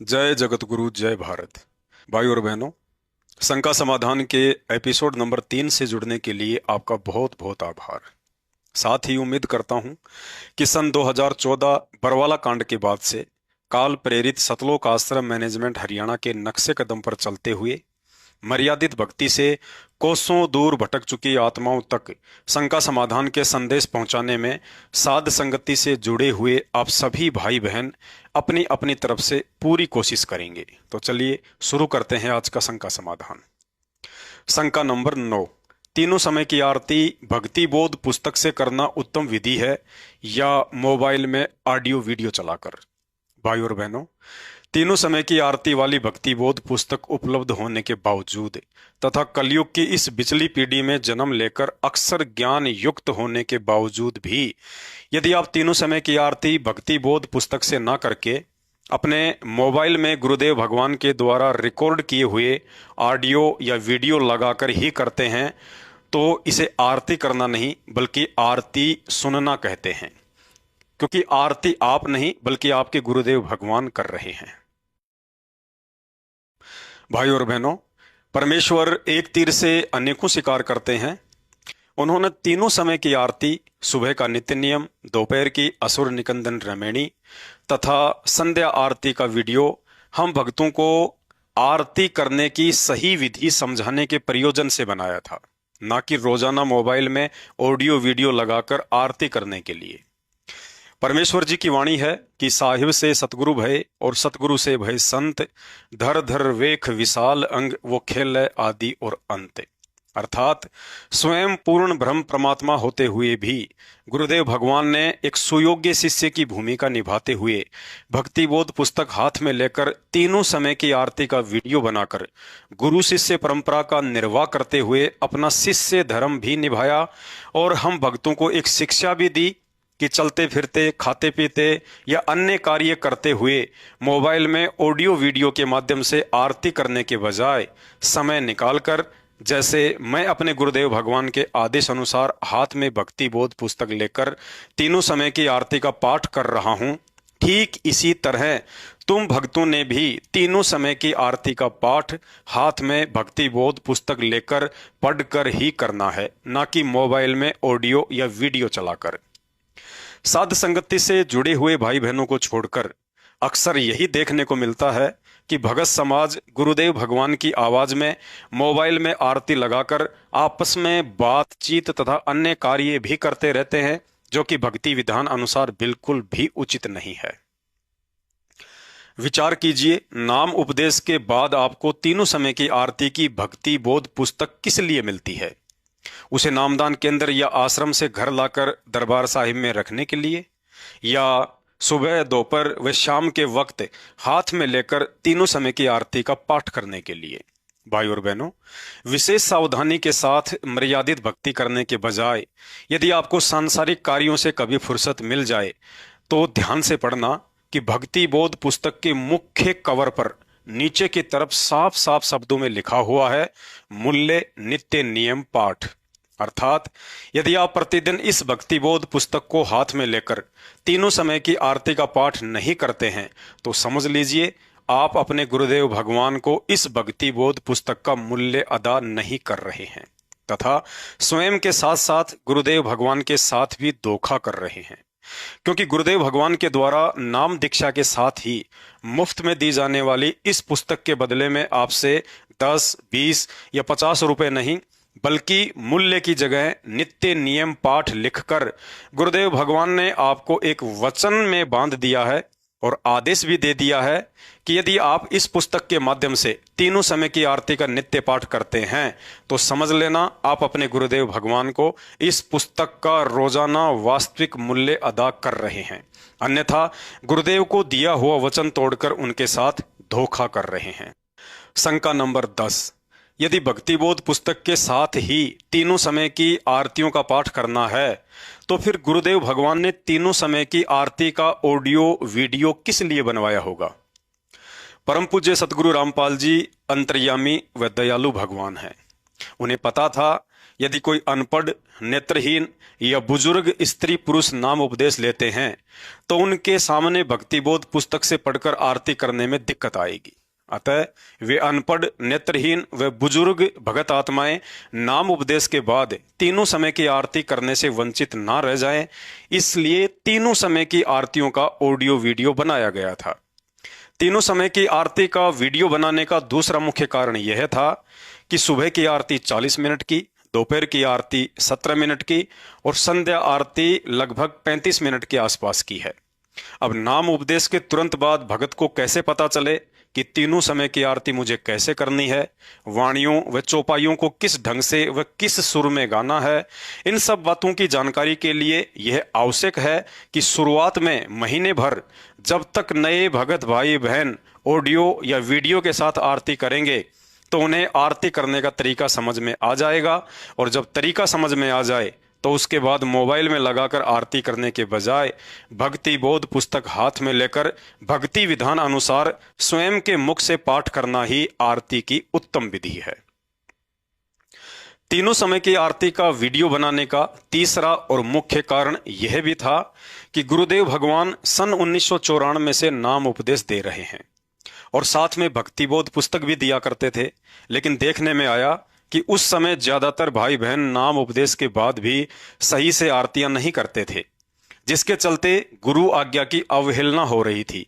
जय जगत गुरु जय भारत। भाई और बहनों, शंका समाधान के एपिसोड नंबर 3 से जुड़ने के लिए आपका बहुत बहुत आभार। साथ ही उम्मीद करता हूं कि सन 2014 बरवाला कांड के बाद से काल प्रेरित सतलोक आश्रम मैनेजमेंट हरियाणा के नक्शे कदम पर चलते हुए मर्यादित भक्ति से कोसों दूर भटक चुकी आत्माओं तक शंका समाधान के संदेश पहुंचाने में साध संगति से जुड़े हुए आप सभी भाई बहन अपनी अपनी तरफ से पूरी कोशिश करेंगे। तो चलिए शुरू करते हैं आज का शंका समाधान। शंका नंबर 9। तीनों समय की आरती भक्ति बोध पुस्तक से करना उत्तम विधि है या मोबाइल में ऑडियो वीडियो चलाकर? भाई और बहनों, तीनों समय की आरती वाली भक्ति बोध पुस्तक उपलब्ध होने के बावजूद तथा कलयुग की इस बिचली पीढ़ी में जन्म लेकर अक्सर ज्ञान युक्त होने के बावजूद भी यदि आप तीनों समय की आरती भक्ति बोध पुस्तक से ना करके अपने मोबाइल में गुरुदेव भगवान के द्वारा रिकॉर्ड किए हुए ऑडियो या वीडियो लगाकर ही करते हैं तो इसे आरती करना नहीं बल्कि आरती सुनना कहते हैं, क्योंकि आरती आप नहीं बल्कि आपके गुरुदेव भगवान कर रहे हैं। भाई और बहनों, परमेश्वर एक तीर से अनेकों शिकार करते हैं। उन्होंने तीनों समय की आरती, सुबह का नित्य नियम, दोपहर की असुर निकंदन रमैणी तथा संध्या आरती का वीडियो हम भक्तों को आरती करने की सही विधि समझाने के प्रयोजन से बनाया था, ना कि रोजाना मोबाइल में ऑडियो वीडियो लगाकर आरती करने के लिए। परमेश्वर जी की वाणी है कि साहिब से सतगुरु भय और सतगुरु से भय संत, धर धर वेख विशाल अंग वो खेल आदि और अंत। अर्थात स्वयं पूर्ण ब्रह्म परमात्मा होते हुए भी गुरुदेव भगवान ने एक सुयोग्य शिष्य की भूमिका निभाते हुए भक्ति बोध पुस्तक हाथ में लेकर तीनों समय की आरती का वीडियो बनाकर गुरु शिष्य परंपरा का निर्वाह करते हुए अपना शिष्य धर्म भी निभाया और हम भक्तों को एक शिक्षा भी दी कि चलते फिरते, खाते पीते या अन्य कार्य करते हुए मोबाइल में ऑडियो वीडियो के माध्यम से आरती करने के बजाय समय निकालकर, जैसे मैं अपने गुरुदेव भगवान के आदेश अनुसार हाथ में भक्ति बोध पुस्तक लेकर तीनों समय की आरती का पाठ कर रहा हूं, ठीक इसी तरह तुम भक्तों ने भी तीनों समय की आरती का पाठ हाथ में भक्ति बोध पुस्तक लेकर पढ़कर ही करना है, ना कि मोबाइल में ऑडियो या वीडियो चलाकर। साध संगति से जुड़े हुए भाई बहनों को छोड़कर अक्सर यही देखने को मिलता है कि भगत समाज गुरुदेव भगवान की आवाज में मोबाइल में आरती लगाकर आपस में बातचीत तथा अन्य कार्य भी करते रहते हैं, जो कि भक्ति विधान अनुसार बिल्कुल भी उचित नहीं है। विचार कीजिए, नाम उपदेश के बाद आपको तीनों समय की आरती की भक्ति बोध पुस्तक किस लिए मिलती है? उसे नामदान केंद्र या आश्रम से घर लाकर दरबार साहिब में रखने के लिए, या सुबह दोपहर व शाम के वक्त हाथ में लेकर तीनों समय की आरती का पाठ करने के लिए? भाई और बहनों, विशेष सावधानी के साथ मर्यादित भक्ति करने के बजाय यदि आपको सांसारिक कार्यों से कभी फुर्सत मिल जाए तो ध्यान से पढ़ना कि भक्ति बोध पुस्तक के मुख्य कवर पर नीचे की तरफ साफ साफ शब्दों में लिखा हुआ है मूल्य नित्य नियम पाठ। अर्थात यदि आप प्रतिदिन इस भक्ति बोध पुस्तक को हाथ में लेकर तीनों समय की आरती का पाठ नहीं करते हैं तो समझ लीजिए आप अपने गुरुदेव भगवान को इस भक्ति बोध पुस्तक का मूल्य अदा नहीं कर रहे हैं तथा स्वयं के साथ साथ गुरुदेव भगवान के साथ भी धोखा कर रहे हैं, क्योंकि गुरुदेव भगवान के द्वारा नाम दीक्षा के साथ ही मुफ्त में दी जाने वाली इस पुस्तक के बदले में आपसे 10, 20 या 50 रुपए नहीं बल्कि मूल्य की जगह नित्य नियम पाठ लिखकर गुरुदेव भगवान ने आपको एक वचन में बांध दिया है और आदेश भी दे दिया है कि यदि आप इस पुस्तक के माध्यम से तीनों समय की आरती का नित्य पाठ करते हैं तो समझ लेना आप अपने गुरुदेव भगवान को इस पुस्तक का रोजाना वास्तविक मूल्य अदा कर रहे हैं, अन्यथा गुरुदेव को दिया हुआ वचन तोड़कर उनके साथ धोखा कर रहे हैं। शंका नंबर 10। यदि भक्ति बोध पुस्तक के साथ ही तीनों समय की आरतियों का पाठ करना है तो फिर गुरुदेव भगवान ने तीनों समय की आरती का ऑडियो वीडियो किस लिए बनवाया होगा? परम पूज्य सतगुरु रामपाल जी अंतर्यामी व दयालु भगवान हैं। उन्हें पता था यदि कोई अनपढ़, नेत्रहीन या बुजुर्ग स्त्री पुरुष नाम उपदेश लेते हैं तो उनके सामने भक्ति बोध पुस्तक से पढ़कर आरती करने में दिक्कत आएगी। अतः वे अनपढ़, नेत्रहीन व बुजुर्ग भगत आत्माएं नाम उपदेश के बाद तीनों समय की आरती करने से वंचित ना रह जाएं, इसलिए तीनों समय की आरतियों का ऑडियो वीडियो बनाया गया था। तीनों समय की आरती का वीडियो बनाने का दूसरा मुख्य कारण यह था कि सुबह की आरती 40 मिनट की, दोपहर की आरती 17 मिनट की और संध्या आरती लगभग 35 मिनट के आसपास की है। अब नाम उपदेश के तुरंत बाद भगत को कैसे पता चले कि तीनों समय की आरती मुझे कैसे करनी है, वाणियों व चौपाइयों को किस ढंग से व किस सुर में गाना है, इन सब बातों की जानकारी के लिए यह आवश्यक है कि शुरुआत में महीने भर जब तक नए भगत भाई बहन ऑडियो या वीडियो के साथ आरती करेंगे तो उन्हें आरती करने का तरीका समझ में आ जाएगा, और जब तरीका समझ में आ जाए तो उसके बाद मोबाइल में लगाकर आरती करने के बजाय भक्ति बोध पुस्तक हाथ में लेकर भक्ति विधान अनुसार स्वयं के मुख से पाठ करना ही आरती की उत्तम विधि है। तीनों समय की आरती का वीडियो बनाने का तीसरा और मुख्य कारण यह भी था कि गुरुदेव भगवान सन 1994 से नाम उपदेश दे रहे हैं और साथ में भक्ति बोध पुस्तक भी दिया करते थे, लेकिन देखने में आया कि उस समय ज्यादातर भाई बहन नाम उपदेश के बाद भी सही से आरतियां नहीं करते थे, जिसके चलते गुरु आज्ञा की अवहेलना हो रही थी।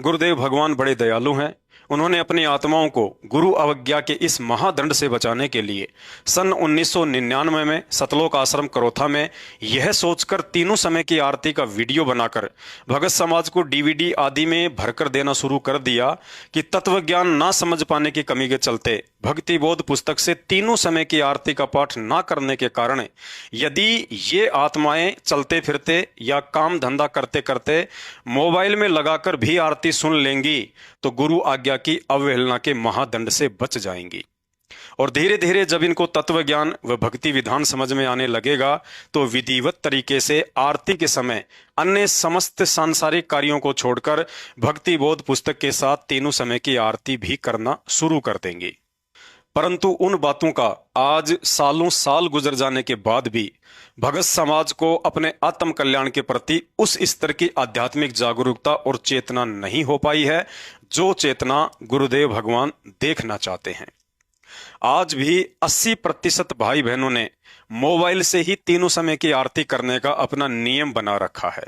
गुरुदेव भगवान बड़े दयालु हैं। उन्होंने अपनी आत्माओं को गुरु अवज्ञा के इस महादंड से बचाने के लिए सन 1999 में सतलोक आश्रम करोथा में यह सोचकर तीनों समय की आरती का वीडियो बनाकर भगत समाज को डीवीडी आदि में भरकर देना शुरू कर दिया कि तत्व ज्ञान ना समझ पाने की कमी के चलते भक्ति बोध पुस्तक से तीनों समय की आरती का पाठ ना करने के कारण यदि ये आत्माएं चलते फिरते या काम धंधा करते करते मोबाइल में लगाकर भी आरती सुन लेंगी तो गुरु आज्ञा की अवहेलना के महादंड से बच जाएंगी। और धीरे धीरे जब इनको तत्व ज्ञान व भक्ति विधान समझ में आने लगेगा तो विधिवत तरीके से आरती के समय अन्य समस्त सांसारिक कार्यों को छोड़कर भक्ति बोध पुस्तक के साथ तीनों समय की आरती भी करना शुरू कर देंगे। परंतु उन बातों का आज सालों साल गुजर जाने के बाद भी भगत समाज को अपने आत्म कल्याण के प्रति उस स्तर की आध्यात्मिक जागरूकता और चेतना नहीं हो पाई है जो चेतना गुरुदेव भगवान देखना चाहते हैं। आज भी 80% भाई बहनों ने मोबाइल से ही तीनों समय की आरती करने का अपना नियम बना रखा है।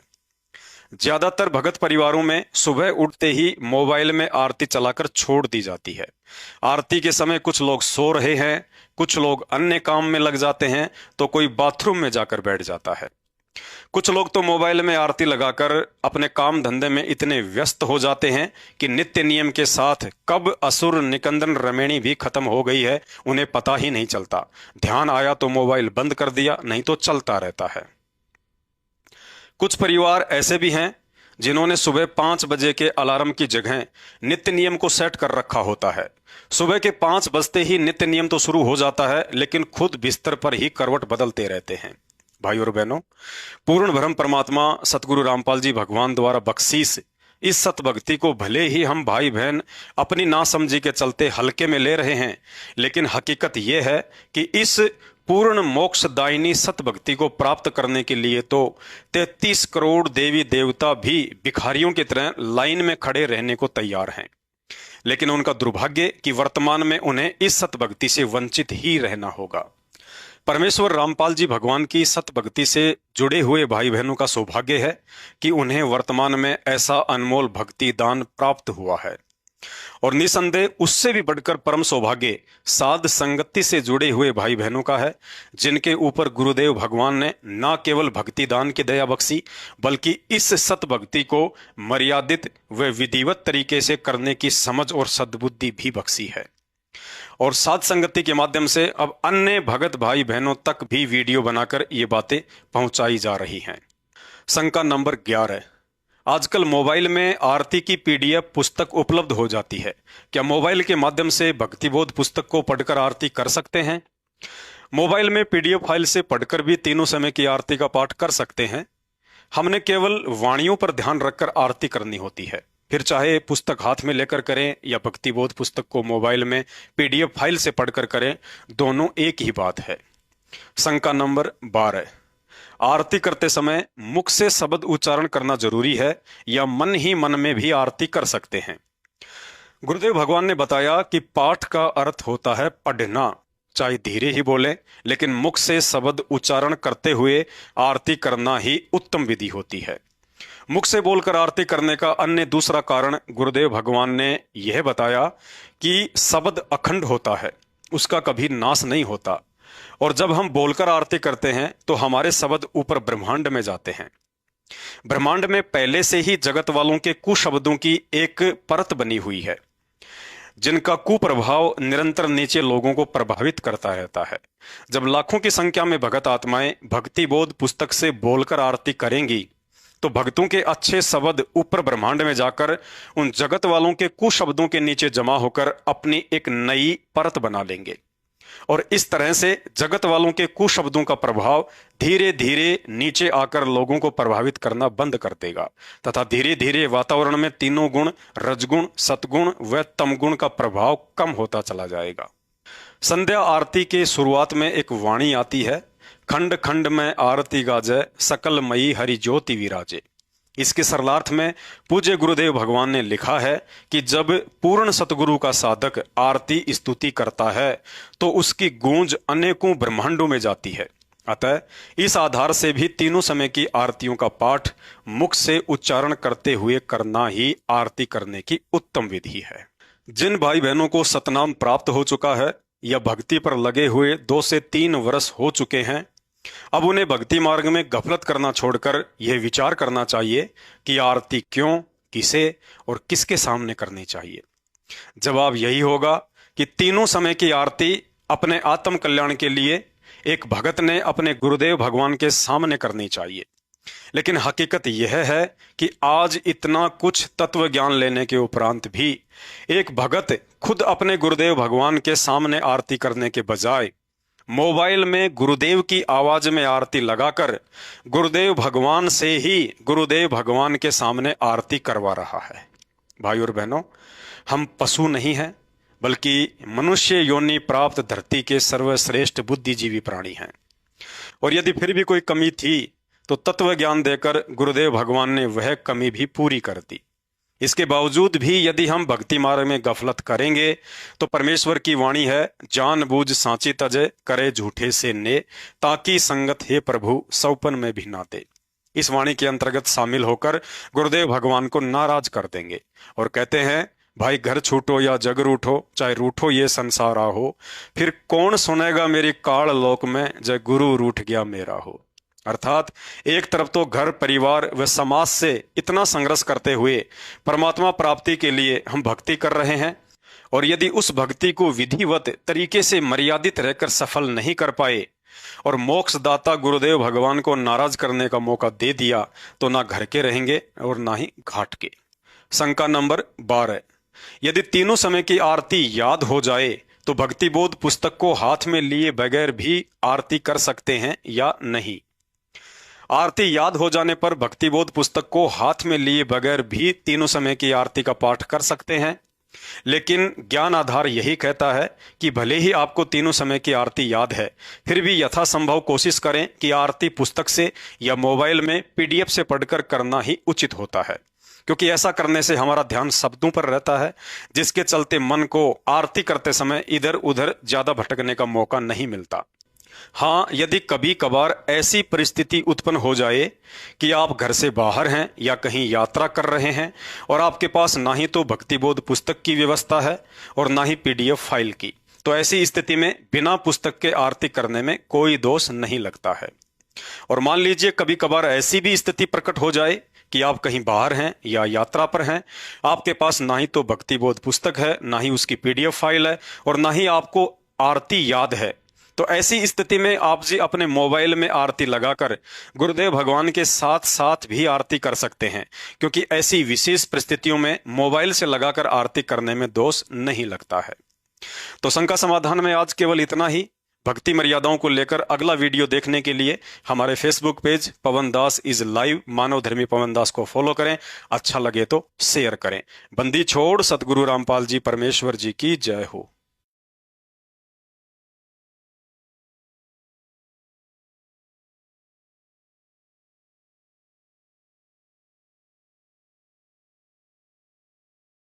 ज्यादातर भगत परिवारों में सुबह उठते ही मोबाइल में आरती चलाकर छोड़ दी जाती है। आरती के समय कुछ लोग सो रहे हैं, कुछ लोग अन्य काम में लग जाते हैं, तो कोई बाथरूम में जाकर बैठ जाता है। कुछ लोग तो मोबाइल में आरती लगाकर अपने काम धंधे में इतने व्यस्त हो जाते हैं कि नित्य नियम के साथ कब असुर निकंदन रमेणी भी खत्म हो गई है उन्हें पता ही नहीं चलता। ध्यान आया तो मोबाइल बंद कर दिया, नहीं तो चलता रहता है। कुछ परिवार ऐसे भी हैं जिन्होंने सुबह 5 बजे के अलार्म की जगह नित्य नियम को सेट कर रखा होता है। सुबह के 5 बजते ही नित्य नियम तो शुरू हो जाता है, लेकिन खुद बिस्तर पर ही करवट बदलते रहते हैं। भाई और बहनों, पूर्ण ब्रह्म परमात्मा सतगुरु रामपाल जी भगवान द्वारा बख्शीश इस सतभक्ति को भले ही हम भाई बहन अपनी नासमझी के चलते हल्के में ले रहे हैं, लेकिन हकीकत यह है कि इस पूर्ण मोक्षदायिनी सतभक्ति को प्राप्त करने के लिए तो 33 करोड़ देवी देवता भी भिखारियों की तरह लाइन में खड़े रहने को तैयार हैं, लेकिन उनका दुर्भाग्य कि वर्तमान में उन्हें इस सतभक्ति से वंचित ही रहना होगा। परमेश्वर रामपाल जी भगवान की सतभक्ति से जुड़े हुए भाई बहनों का सौभाग्य है कि उन्हें वर्तमान में ऐसा अनमोल भक्ति दान प्राप्त हुआ है, और निसंदेह उससे भी बढ़कर परम सौभाग्य साध संगति से जुड़े हुए भाई बहनों का है, जिनके ऊपर गुरुदेव भगवान ने न केवल भक्ति दान की दया बख्शी, बल्कि इस सतभक्ति को मर्यादित व विधिवत तरीके से करने की समझ और सद्बुद्धि भी बख्शी है। और साध संगति के माध्यम से अब अन्य भगत भाई बहनों तक भी वीडियो बनाकर ये बातें पहुंचाई जा रही हैं। शंका नंबर 11, आजकल मोबाइल में आरती की पीडीएफ पुस्तक उपलब्ध हो जाती है, क्या मोबाइल के माध्यम से भक्तिबोध पुस्तक को पढ़कर आरती कर सकते हैं? मोबाइल में पीडीएफ फाइल से पढ़कर भी तीनों समय की आरती का पाठ कर सकते हैं। हमने केवल वाणियों पर ध्यान रखकर आरती करनी होती है, फिर चाहे पुस्तक हाथ में लेकर करें या भक्तिबोध पुस्तक को मोबाइल में पीडीएफ फाइल से पढ़कर करें, दोनों एक ही बात है। शंका नंबर 12, आरती करते समय मुख से शब्द उच्चारण करना जरूरी है या मन ही मन में भी आरती कर सकते हैं? गुरुदेव भगवान ने बताया कि पाठ का अर्थ होता है पढ़ना, चाहे धीरे ही बोले, लेकिन मुख से शब्द उच्चारण करते हुए आरती करना ही उत्तम विधि होती है। मुख से बोलकर आरती करने का अन्य दूसरा कारण गुरुदेव भगवान ने यह बताया कि शब्द अखंड होता है, उसका कभी नाश नहीं होता, और जब हम बोलकर आरती करते हैं तो हमारे शब्द ऊपर ब्रह्मांड में जाते हैं। ब्रह्मांड में पहले से ही जगत वालों के कुशब्दों की एक परत बनी हुई है, जिनका कुप्रभाव निरंतर नीचे लोगों को प्रभावित करता रहता है। जब लाखों की संख्या में भगत आत्माएं भक्ति बोध पुस्तक से बोलकर आरती करेंगी तो भक्तों के अच्छे शब्द ऊपर ब्रह्मांड में जाकर उन जगत वालों के कुशब्दों के नीचे जमा होकर अपनी एक नई परत बना लेंगे, और इस तरह से जगत वालों के कुशब्दों का प्रभाव धीरे धीरे नीचे आकर लोगों को प्रभावित करना बंद कर देगा तथा धीरे धीरे वातावरण में तीनों गुण रजगुण, सतगुण व तमगुण का प्रभाव कम होता चला जाएगा। संध्या आरती के शुरुआत में एक वाणी आती है, खंड खंड में आरती गाजे सकल मई हरि ज्योति विराजे। इसके सरलार्थ में पूज्य गुरुदेव भगवान ने लिखा है कि जब पूर्ण सतगुरु का साधक आरती स्तुति करता है तो उसकी गूंज अनेकों ब्रह्मांडों में जाती है। अतः इस आधार से भी तीनों समय की आरतियों का पाठ मुख से उच्चारण करते हुए करना ही आरती करने की उत्तम विधि है। जिन भाई बहनों को सतनाम प्राप्त हो चुका है या भक्ति पर लगे हुए 2 से 3 वर्ष हो चुके हैं, अब उन्हें भक्ति मार्ग में गफलत करना छोड़कर यह विचार करना चाहिए कि आरती क्यों, किसे और किसके सामने करनी चाहिए। जवाब यही होगा कि तीनों समय की आरती अपने आत्म कल्याण के लिए एक भगत ने अपने गुरुदेव भगवान के सामने करनी चाहिए। लेकिन हकीकत यह है कि आज इतना कुछ तत्व ज्ञान लेने के उपरांत भी एक भगत खुद अपने गुरुदेव भगवान के सामने आरती करने के बजाय मोबाइल में गुरुदेव की आवाज में आरती लगाकर गुरुदेव भगवान से ही गुरुदेव भगवान के सामने आरती करवा रहा है। भाई और बहनों, हम पशु नहीं हैं, बल्कि मनुष्य योनि प्राप्त धरती के सर्वश्रेष्ठ बुद्धिजीवी प्राणी हैं। और यदि फिर भी कोई कमी थी तो तत्व ज्ञान देकर गुरुदेव भगवान ने वह कमी भी पूरी कर दी। इसके बावजूद भी यदि हम भक्ति मार्ग में गफलत करेंगे तो परमेश्वर की वाणी है, जानबूझ सांची तजे करे झूठे से ने, ताकि संगत हे प्रभु सौपन में भी नाते। इस वाणी के अंतर्गत शामिल होकर गुरुदेव भगवान को नाराज कर देंगे और कहते हैं, भाई घर छूटो या जग रूठो, चाहे रूठो ये संसार हो, फिर कौन सुनेगा मेरी काल लोक में, जय गुरु रूठ गया मेरा हो। अर्थात एक तरफ तो घर परिवार व समाज से इतना संघर्ष करते हुए परमात्मा प्राप्ति के लिए हम भक्ति कर रहे हैं, और यदि उस भक्ति को विधिवत तरीके से मर्यादित रहकर सफल नहीं कर पाए और मोक्षदाता गुरुदेव भगवान को नाराज करने का मौका दे दिया तो ना घर के रहेंगे और ना ही घाट के। शंका नंबर 12, यदि तीनों समय की आरती याद हो जाए तो भक्ति बोध पुस्तक को हाथ में लिए बगैर भी आरती कर सकते हैं या नहीं? आरती याद हो जाने पर भक्ति बोध पुस्तक को हाथ में लिए बगैर भी तीनों समय की आरती का पाठ कर सकते हैं, लेकिन ज्ञान आधार यही कहता है कि भले ही आपको तीनों समय की आरती याद है, फिर भी यथासंभव कोशिश करें कि आरती पुस्तक से या मोबाइल में पीडीएफ से पढ़कर करना ही उचित होता है, क्योंकि ऐसा करने से हमारा ध्यान शब्दों पर रहता है, जिसके चलते मन को आरती करते समय इधर उधर ज्यादा भटकने का मौका नहीं मिलता। हाँ, यदि कभी कभार ऐसी परिस्थिति उत्पन्न हो जाए कि आप घर से बाहर हैं या कहीं यात्रा कर रहे हैं और आपके पास ना ही तो भक्तिबोध पुस्तक की व्यवस्था है और ना ही पीडीएफ फाइल की, तो ऐसी स्थिति में बिना पुस्तक के आरती करने में कोई दोष नहीं लगता है। और मान लीजिए कभी कभार ऐसी भी स्थिति प्रकट हो जाए कि आप कहीं बाहर हैं या यात्रा पर हैं, आपके पास ना ही तो भक्तिबोध पुस्तक है, ना ही उसकी पीडीएफ फाइल है और ना ही आपको आरती याद है, तो ऐसी स्थिति में आप जी अपने मोबाइल में आरती लगाकर गुरुदेव भगवान के साथ साथ भी आरती कर सकते हैं, क्योंकि ऐसी विशेष परिस्थितियों में मोबाइल से लगाकर आरती करने में दोष नहीं लगता है। तो शंका समाधान में आज केवल इतना ही। भक्ति मर्यादाओं को लेकर अगला वीडियो देखने के लिए हमारे Facebook page Pawan Das is live मानव धर्मी पवन दास को फॉलो करें। अच्छा लगे तो शेयर करें। बंदी छोड़ सतगुरु रामपाल जी परमेश्वर जी की जय हो।